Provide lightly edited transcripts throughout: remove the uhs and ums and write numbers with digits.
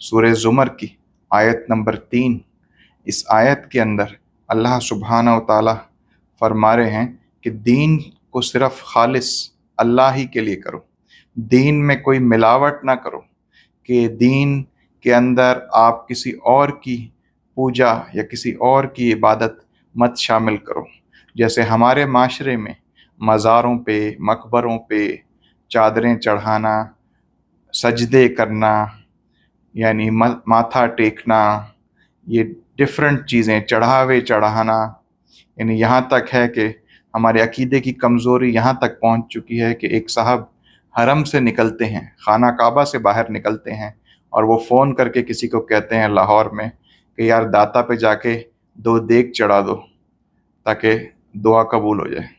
सूरह ज़ुमर की आयत नंबर 3। इस आयत के अंदर अल्लाह सुब्हानहू व तआला फरमा रहे हैं कि दीन को सिर्फ खालिस अल्लाह ही के लिए करो, दीन में कोई मिलावट ना करो, कि दीन के अंदर आप किसी और की पूजा या किसी और की इबादत मत शामिल करो। जैसे हमारे माशरे में मज़ारों पे, मकबरों पे चादरें चढ़ाना, सजदे करना, यानी माथा टेकना, ये डिफरेंट चीज़ें, चढ़ावे चढ़ाना, यानी यहाँ तक है कि हमारे अकीदे की कमज़ोरी यहाँ तक पहुँच चुकी है कि एक साहब हरम से निकलते हैं, खाना काबा से बाहर निकलते हैं और वो फ़ोन करके किसी को कहते हैं लाहौर में कि यार दाता पे जाके 2 देग चढ़ा दो ताकि दुआ कबूल हो जाए।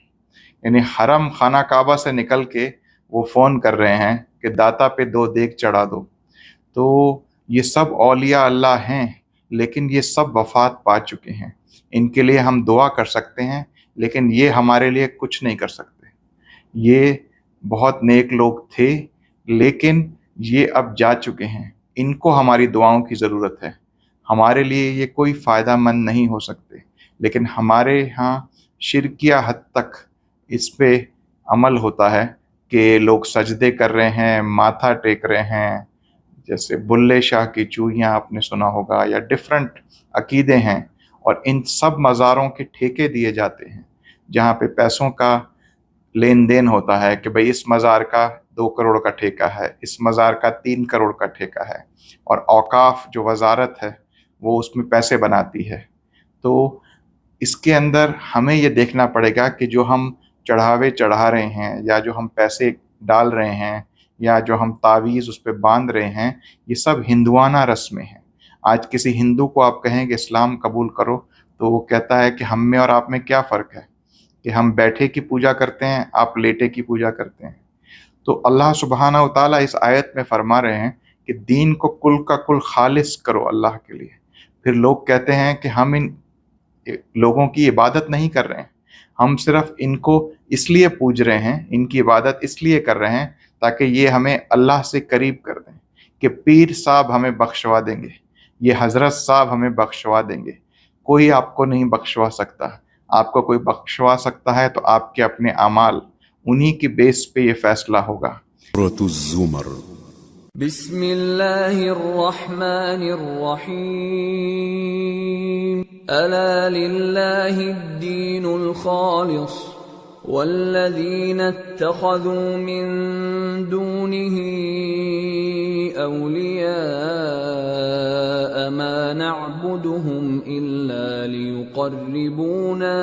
यानी हरम खाना काबा से निकल के वो फ़ोन कर रहे हैं कि दाता पे 2 देग चढ़ा दो। तो ये सब औलिया अल्लाह हैं, लेकिन ये सब वफ़ात पा चुके हैं। इनके लिए हम दुआ कर सकते हैं, लेकिन ये हमारे लिए कुछ नहीं कर सकते। ये बहुत नेक लोग थे, लेकिन ये अब जा चुके हैं। इनको हमारी दुआओं की ज़रूरत है। हमारे लिए ये कोई फ़ायदा मंद नहीं हो सकते, लेकिन हमारे यहाँ शिरकिया हद तक इस पे अमल होता है कि लोग सजदे कर रहे हैं, माथा टेक रहे हैं, जैसे बुल्ले शाह की चूहियाँ आपने सुना होगा, या डिफरेंट अकीदे हैं, और इन सब मज़ारों के ठेके दिए जाते हैं जहाँ पे पैसों का लेन देन होता है कि भाई इस मज़ार का 2 करोड़ का ठेका है, इस मज़ार का 3 करोड़ का ठेका है, और औकाफ जो वजारत है वो उसमें पैसे बनाती है। तो इसके अंदर हमें ये देखना पड़ेगा कि जो हम चढ़ावे चढ़ा रहे हैं, या जो हम पैसे डाल रहे हैं, या जो हम तावीज़ उस पर बांध रहे हैं, ये सब हिंदुआना रस्में हैं। आज किसी हिंदू को आप कहें कि इस्लाम कबूल करो, तो वो कहता है कि हम में और आप में क्या फ़र्क है, कि हम बैठे की पूजा करते हैं, आप लेटे की पूजा करते हैं। तो अल्लाह सुब्हानहू व तआला इस आयत में फरमा रहे हैं कि दीन को कुल का कुल खालिस करो अल्लाह के लिए। फिर लोग कहते हैं कि हम इन लोगों की इबादत नहीं कर रहे हैं, हम सिर्फ इनको इसलिए पूज रहे हैं, इनकी इबादत इसलिए कर रहे हैं ताकि ये हमें अल्लाह से करीब कर दें, कि पीर साहब हमें बख्शवा देंगे, ये हज़रत साहब हमें बख्शवा देंगे। कोई आपको नहीं बख्शवा सकता। आपको कोई बख्शवा सकता है तो आपके अपने अमाल, उन्हीं की बेस पे ये फैसला होगा। ज़ुमर। बिस्मिल्लाहिर्रहमानिर्रहीम। अला लिल्लाहिद्दीनुल खालिस वल्लज़ीना इत्तख़ज़ू मिन दूनिही औलिया मा नअबुदुहुम इल्ला लियुक़र्रिबूना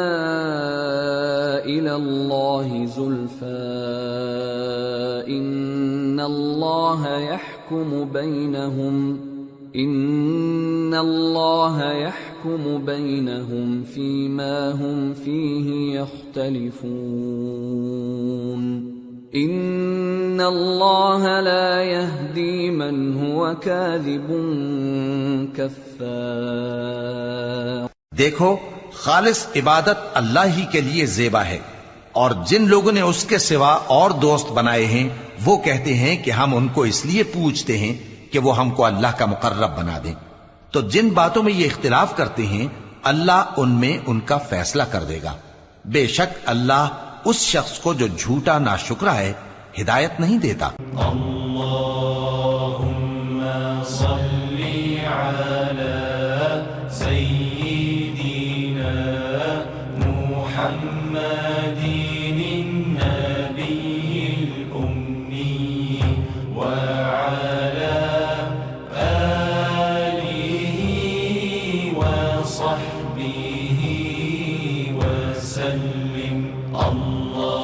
इलल्लाहि ज़ुल्फ़ा इन्नल्लाह यहकुमु बैनहुम फ़ीमा हुम फ़ीहि यख्तलिफ़ून इन्नल्लाह ला यहदी मन हुवा काज़िबुन कफ़्फ़ार। देखो, खालिस इबादत अल्लाह ही के लिए ज़ेबा है, और जिन लोगों ने उसके सिवा और दोस्त बनाए हैं वो कहते हैं कि हम उनको इसलिए पूजते हैं कि वो हमको अल्लाह का मुकर्रब बना दें। तो जिन बातों में ये इख्तिलाफ करते हैं अल्लाह उनमें उनका फैसला कर देगा। बेशक अल्लाह उस शख्स को जो झूठा नाशुक्रा है हिदायत नहीं देता। अल्लाहुम्मा सल्ली अला सय्यिदिना मुहम्मदिन नबिय्यिल उम्मी व अला आलिहि व सहबिहि व सल्लिम। अल्लाह